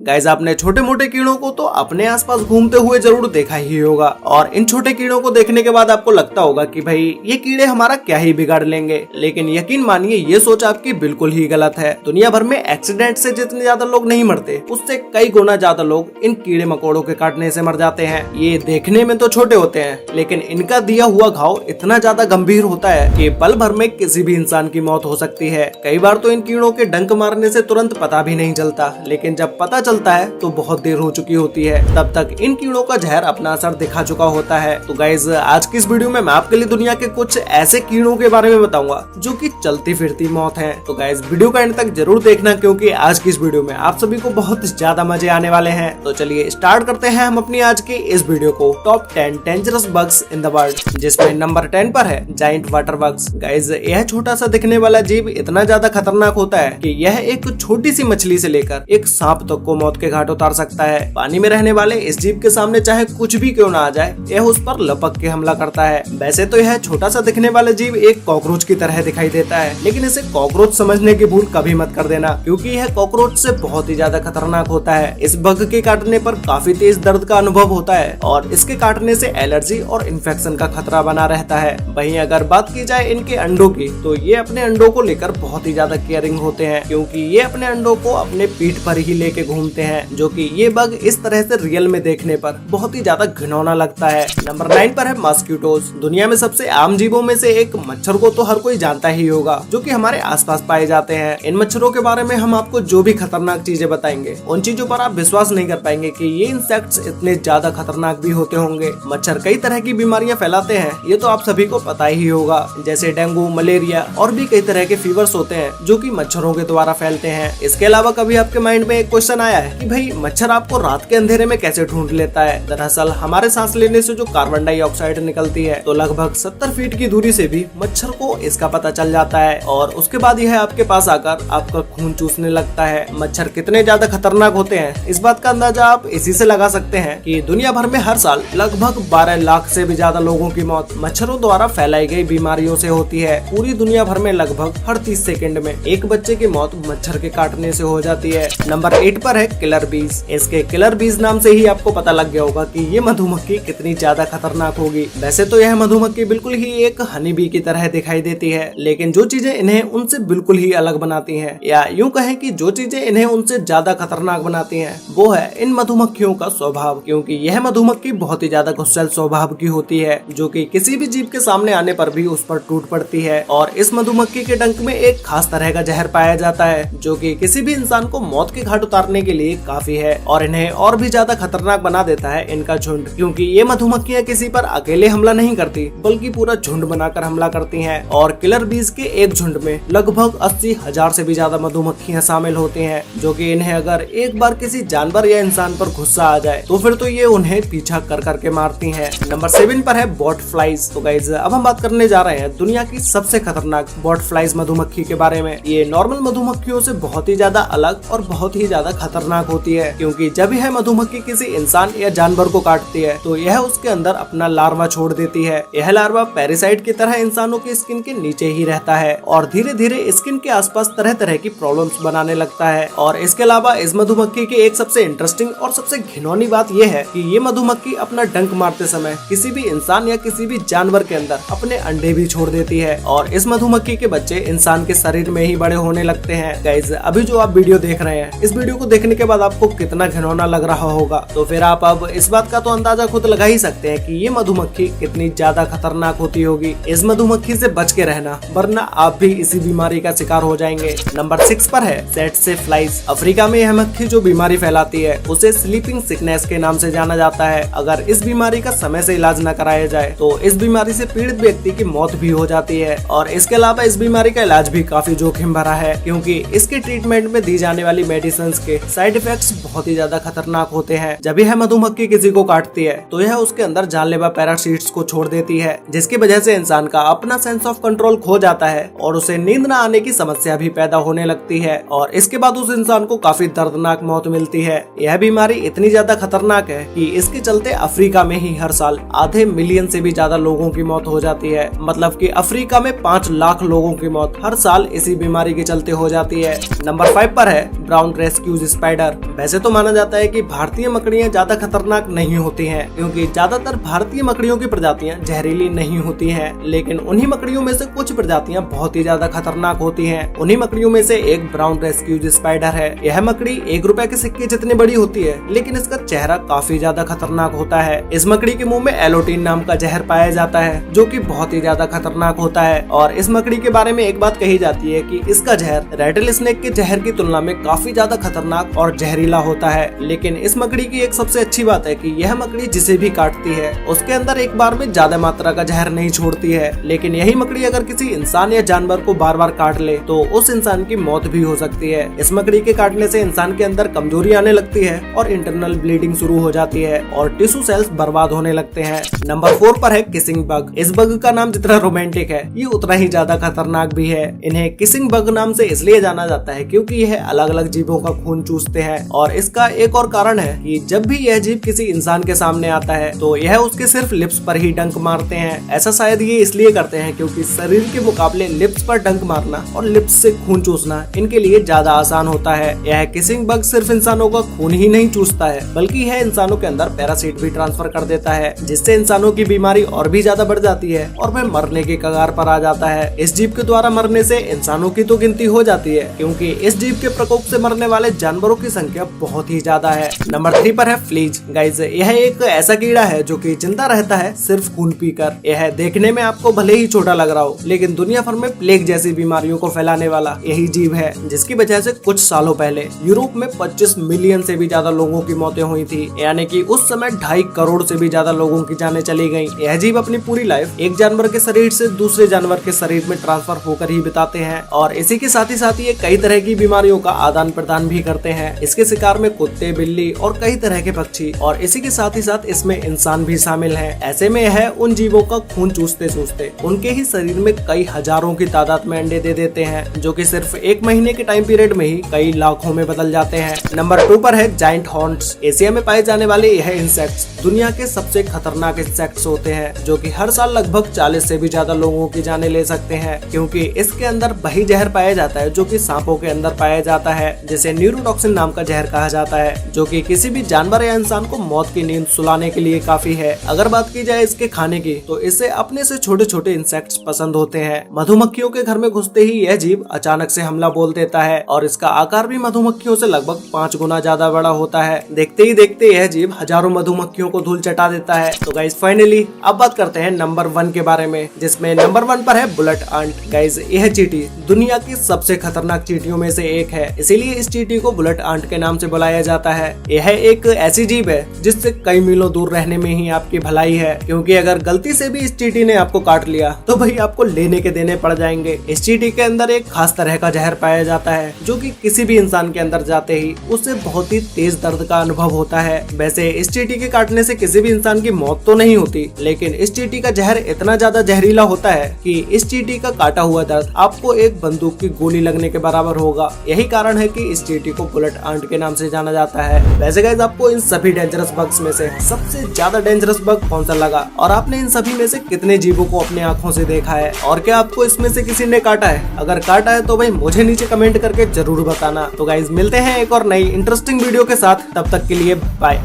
Guys आपने छोटे मोटे कीड़ों को तो अपने आसपास घूमते हुए जरूर देखा ही होगा और इन छोटे कीड़ों को देखने के बाद आपको लगता होगा कि भाई ये कीड़े हमारा क्या ही बिगाड़ लेंगे, लेकिन यकीन मानिए ये सोच आपकी बिल्कुल ही गलत है। दुनिया भर में एक्सीडेंट से जितने ज्यादा लोग नहीं मरते उससे कई गुना ज्यादा लोग इन कीड़े मकोड़ों के काटने से मर जाते हैं। ये देखने में तो छोटे होते हैं लेकिन इनका दिया हुआ घाव इतना ज्यादा गंभीर होता है कि पल भर में किसी भी इंसान की मौत हो सकती है। कई बार तो इन कीड़ों के डंक मारने से तुरंत पता भी नहीं चलता, लेकिन जब पता चलता है तो बहुत देर हो चुकी होती है। तब तक इन कीड़ों का जहर अपना असर दिखा चुका होता है। तो गाइज आज की इस वीडियो में मैं आपके लिए दुनिया के कुछ ऐसे कीड़ों के बारे में बताऊंगा जो कि चलती फिरती मौत है। तो गाइज वीडियो का एंड तक जरूर देखना क्योंकि आज की इस वीडियो में आप सभी को बहुत ज्यादा मजे आने वाले हैं। तो चलिए स्टार्ट करते हैं हम अपनी आज की इस वीडियो को। Top 10 dangerous bugs in the world, जिसमें नंबर 10 पर है जायंट वाटर बग्स। गाइज यह छोटा सा दिखने वाला जीव इतना ज्यादा खतरनाक होता है कि यह एक छोटी सी मछली से लेकर एक सांप तक को मौत के घाट उतार सकता है। पानी में रहने वाले इस जीव के सामने चाहे कुछ भी क्यों ना आ जाए, यह उस पर लपक के हमला करता है। वैसे तो यह छोटा सा दिखने वाला जीव एक कॉकरोच की तरह दिखाई देता है, लेकिन इसे कॉकरोच समझने की भूल कभी मत कर देना क्योंकि यह कॉकरोच से बहुत ही ज्यादा खतरनाक होता है। इस बग के काटने पर काफी तेज दर्द का अनुभव होता है और इसके काटने से एलर्जी और इन्फेक्शन का खतरा बना रहता है। वहीं अगर बात की जाए इनके अंडों की, तो ये अपने अंडों को लेकर बहुत ही ज्यादा केयरिंग होते हैं क्योंकि ये अपने अंडों को अपने पीठ पर ही लेके घूमते हैं, जो कि ये बग इस तरह से रियल में देखने पर बहुत ही ज्यादा घिनौना लगता है। नंबर 9 पर है मॉस्किटोज। दुनिया में सबसे आम जीवों में से एक मच्छर को तो हर कोई जानता ही होगा, जो कि हमारे आसपास पाए जाते हैं। इन मच्छरों के बारे में हम आपको जो भी खतरनाक चीजें बताएंगे उन चीजों पर आप विश्वास नहीं कर पाएंगे कि ये इंसेक्ट्स इतने ज्यादा खतरनाक भी होते होंगे। मच्छर कई तरह की बीमारियां फैलाते हैं, ये तो आप सभी को पता ही होगा, जैसे डेंगू, मलेरिया और भी कई तरह के फीवर्स होते हैं जो कि मच्छरों के द्वारा फैलते हैं। इसके अलावा कभी आपके माइंड में एक क्वेश्चन आया है कि भाई मच्छर आपको रात के अंधेरे में कैसे ढूंढ लेता है? दरअसल हमारे सांस लेने से जो कार्बन डाइऑक्साइड निकलती है, तो लगभग 70 फीट की दूरी से भी मच्छर को इसका पता चल जाता है और उसके बाद यह आपके पास आकर आपका खून चूसने लगता है। मच्छर कितने ज्यादा खतरनाक होते हैं इस बात का अंदाजा आप इसी से लगा सकते हैं कि दुनिया भर में हर साल लगभग 12 लाख से भी ज्यादा लोगों की मौत मच्छरों द्वारा फैलाई गई बीमारियों से होती है। पूरी दुनिया भर में लगभग हर 30 सेकंड में एक बच्चे की मौत मच्छर के काटने से हो जाती है। नंबर 8 पर है किलर बीज। इसके किलर बीज नाम से ही आपको पता लग गया होगा कि ये मधुमक्खी कितनी ज्यादा खतरनाक होगी। वैसे तो यह मधुमक्खी बिल्कुल ही एक हनी बी की तरह दिखाई देती है, लेकिन जो चीजें इन्हें उनसे बिल्कुल ही अलग बनाती हैं, या यूं कहें कि जो चीजें इन्हें उनसे ज्यादा खतरनाक बनाती हैं, वो है इन मधुमक्खियों का स्वभाव। क्योंकि यह मधुमक्खी बहुत ही ज्यादा गुस्सैल स्वभाव की होती है, जो कि किसी भी जीव के सामने आने पर भी उस पर टूट पड़ती है। और इस मधुमक्खी के डंक में एक खास तरह का जहर पाया जाता है जो कि किसी भी इंसान को मौत के घाट उतारने के लिए काफी है। और इन्हें और भी ज्यादा खतरनाक बना देता है इनका झुंड, क्योंकि ये मधुमक्खियां किसी पर अकेले हमला नहीं करती बल्कि पूरा झुंड बनाकर हमला करती हैं। और किलर बीज के एक झुंड में लगभग 80,000 से भी ज्यादा मधुमक्खियां शामिल होती हैं, जो कि इन्हें अगर एक बार किसी जानवर या इंसान पर गुस्सा आ जाए तो फिर तो ये उन्हें पीछा कर करके मारती हैं। नंबर 7 पर है बॉट फ्लाइज। तो गाइस अब हम बात करने जा रहे हैं दुनिया की सबसे खतरनाक बॉट फ्लाइज मधुमक्खी के बारे में। ये नॉर्मल मधुमक्खियों से बहुत ही ज्यादा अलग और बहुत ही ज्यादा खतरनाक होती है, क्योंकि जब यह मधुमक्खी किसी इंसान या जानवर को काटती है तो यह उसके अंदर अपना लार्वा छोड़ देती है। यह लार्वा पैरासाइट की तरह इंसानों की स्किन के नीचे ही रहता है और धीरे धीरे स्किन के आसपास तरह तरह की प्रॉब्लम्स बनाने लगता है। और इसके अलावा इस मधुमक्खी की एक सबसे इंटरेस्टिंग और सबसे घिनौनी बात यह है कि ये मधुमक्खी अपना डंक मारते समय किसी भी इंसान या किसी भी जानवर के अंदर अपने अंडे भी छोड़ देती है और इस मधुमक्खी के बच्चे इंसान के शरीर में ही बड़े होने लगते हैं। गाइस अभी जो आप वीडियो देख रहे हैं, इस वीडियो को देखने के बाद आपको कितना घिनौना लग रहा होगा, तो फिर आप अब इस बात का तो अंदाजा खुद लगा ही सकते हैं कि ये मधुमक्खी कितनी ज्यादा खतरनाक होती होगी। इस मधुमक्खी से बच के रहना, वरना आप भी इसी बीमारी का शिकार हो जाएंगे। नंबर 6 पर है सेट्से फ्लाइज। अफ्रीका में यह मक्खी जो बीमारी फैलाती है उसे स्लीपिंग सिकनेस के नाम से जाना जाता है। अगर इस बीमारी का समय से इलाज न कराया जाए तो इस बीमारी से पीड़ित व्यक्ति की मौत भी हो जाती है। और इसके अलावा इस बीमारी का इलाज भी काफी जोखिम भरा है, क्योंकि इसके ट्रीटमेंट में दी जाने वाली मेडिसिन के साइड इफेक्ट्स बहुत ही ज्यादा खतरनाक होते हैं। जब यह मधुमक्खी किसी को काटती है तो यह उसके अंदर जानलेवा पैरासाइट्स को छोड़ देती है, जिसकी वजह से इंसान का अपना सेंस ऑफ कंट्रोल खो जाता है और उसे नींद न आने की समस्या भी पैदा होने लगती है और इसके बाद उस इंसान को काफी दर्दनाक मौत मिलती है। यह बीमारी इतनी ज्यादा खतरनाक है कि इसके चलते अफ्रीका में ही हर साल आधे मिलियन से भी ज्यादा लोगों की मौत हो जाती है। मतलब कि अफ्रीका में 5 लाख लोगों की मौत हर साल इसी बीमारी के चलते हो जाती है। नंबर 5 पर है ब्राउन रेस्क्यूज स्पाइडर। स्पाइडर। वैसे तो माना जाता है कि भारतीय मकड़ियां ज्यादा खतरनाक नहीं होती हैं, क्योंकि ज्यादातर भारतीय मकड़ियों की प्रजातियां जहरीली नहीं होती हैं, लेकिन उन्हीं मकड़ियों में से कुछ प्रजातियां बहुत ही ज्यादा खतरनाक होती हैं। उन्हीं मकड़ियों में से एक ब्राउन रेस्क्यूज स्पाइडर है। यह मकड़ी 1 रुपए के सिक्के जितनी बड़ी होती है, लेकिन इसका चेहरा काफी ज्यादा खतरनाक होता है। इस मकड़ी के मुंह में एलोटीन नाम का जहर पाया जाता है, जो कि बहुत ही ज्यादा खतरनाक होता है। और इस मकड़ी के बारे में एक बात कही जाती है कि इसका जहर रेटल स्नेक के जहर की तुलना में काफी ज्यादा खतरनाक और जहरीला होता है। लेकिन इस मकड़ी की एक सबसे अच्छी बात है कि यह मकड़ी जिसे भी काटती है उसके अंदर एक बार में ज्यादा मात्रा का जहर नहीं छोड़ती है। लेकिन यही मकड़ी अगर किसी इंसान या जानवर को बार बार काट ले तो उस इंसान की मौत भी हो सकती है। इस मकड़ी के काटने से इंसान के अंदर कमजोरी आने लगती है और इंटरनल ब्लीडिंग शुरू हो जाती है और टिश्यू सेल्स बर्बाद होने लगते हैं। नंबर 4 पर है किसिंग बग। इस बग का नाम जितना रोमांटिक है, ये उतना ही ज्यादा खतरनाक भी है। इन्हें किसिंग बग नाम से इसलिए जाना जाता है क्योंकि यह अलग अलग जीवों का खून चूसते हैं। और इसका एक और कारण है कि जब भी यह जीव किसी इंसान के सामने आता है तो यह उसके सिर्फ लिप्स पर ही डंक मारते हैं। ऐसा शायद ये इसलिए करते हैं क्योंकि शरीर के मुकाबले लिप्स पर डंक मारना और लिप्स से खून चूसना इनके लिए ज्यादा आसान होता है। यह किसिंग बग सिर्फ इंसानों का खून ही नहीं चूसता है, बल्कि यह इंसानों के अंदर पैरासाइट भी ट्रांसफर कर देता है, जिससे इंसानों की बीमारी और भी ज्यादा बढ़ जाती है और वह मरने के कगार पर आ जाता है। इस जीव के द्वारा मरने से इंसानों की तो गिनती हो जाती है, क्योंकि इस जीव के प्रकोप से मरने वाले जानवरों की संख्या बहुत ही ज्यादा है। नंबर 3 पर है फ्लीज। गाइस, यह एक ऐसा कीड़ा है जो कि जिंदा रहता है सिर्फ खून पीकर। यह देखने में आपको भले ही छोटा लग रहा हो, लेकिन दुनिया भर में प्लेग जैसी बीमारियों को फैलाने वाला यही जीव है, जिसकी वजह से कुछ सालों पहले यूरोप में 25 मिलियन से भी ज्यादा लोगों की मौतें हुई थी। यानी कि उस समय 2.5 करोड़ से भी ज्यादा लोगों की जानें चली गयी। यह जीव अपनी पूरी लाइफ एक जानवर के शरीर से दूसरे जानवर के शरीर में ट्रांसफर होकर ही बिताते हैं और इसी के साथ ही ये कई तरह की बीमारियों का आदान प्रदान भी करते हैं। इसके शिकार में कुत्ते, बिल्ली और कई तरह के पक्षी और इसी के साथ इसमें इंसान भी शामिल हैं। ऐसे में यह उन जीवों का खून चूसते चूसते उनके ही शरीर में कई हजारों की तादाद में अंडे दे देते हैं, जो कि सिर्फ 1 महीने के टाइम पीरियड में ही कई लाखों में बदल जाते हैं। नंबर 2 पर है जायंट हॉर्न्स। एशिया में पाए जाने वाले यह इंसेक्ट्स दुनिया के सबसे खतरनाक इंसेक्ट्स होते हैं, जो कि हर साल लगभग 40 से भी ज्यादा लोगों की जानें ले सकते हैं, क्योंकि इसके अंदर वही जहर पाया जाता है जो कि सांपों के अंदर पाया जाता है, जिसे न्यूरोटॉक्सिन नाम का जहर कहा जाता है, जो कि किसी भी जानवर या इंसान को मौत की नींद सुलाने के लिए काफी है। अगर बात की जाए इसके खाने की, तो इसे अपने से छोटे छोटे इंसेक्ट्स पसंद होते हैं। मधुमक्खियों के घर में घुसते ही यह जीव अचानक से हमला बोल देता है और इसका आकार भी मधुमक्खियों से लगभग 5 गुना ज्यादा बड़ा होता है। देखते ही देखते यह जीव हजारों मधुमक्खियों को धूल चटा देता है। तो गाइस, फाइनली अब बात करते हैं नंबर 1 के बारे में, जिसमें नंबर 1 पर है बुलेट आंट। गाइस, यह चींटी दुनिया की सबसे खतरनाक चींटियों में से एक है, इसीलिए इस चींटी को बुलेट आंट के नाम से बुलाया जाता है। यह एक ऐसी जीव है जिससे कई मीलों दूर रहने में ही आपकी भलाई है, क्योंकि अगर गलती से भी इस चींटी ने आपको काट लिया तो भाई आपको लेने के देने पड़ जाएंगे। इस चींटी के अंदर एक खास तरह का जहर पाया जाता है, जो कि किसी भी इंसान के अंदर जाते ही उससे बहुत ही तेज दर्द का अनुभव होता है। वैसे इस चींटी के काटने से किसी भी इंसान की मौत तो नहीं होती, लेकिन इस चींटी का जहर इतना ज्यादा जहरीला होता है कि इस चींटी का काटा हुआ दर्द आपको एक बंदूक की गोली लगने के बराबर होगा। यही कारण है कि इस चींटी को बुलेट आंट के नाम से जाना जाता है। वैसे गाइस, आपको इन सभी डेंजरस बग्स में से सबसे ज्यादा डेंजरस बग कौन सा लगा और आपने इन सभी में से कितने जीवों को अपने आंखों से देखा है, और क्या आपको इसमें से किसी ने काटा है? अगर काटा है तो भाई मुझे नीचे कमेंट करके जरूर बताना। तो गाइस, मिलते हैं एक और नई इंटरेस्टिंग वीडियो के साथ, तब तक के लिए बाय।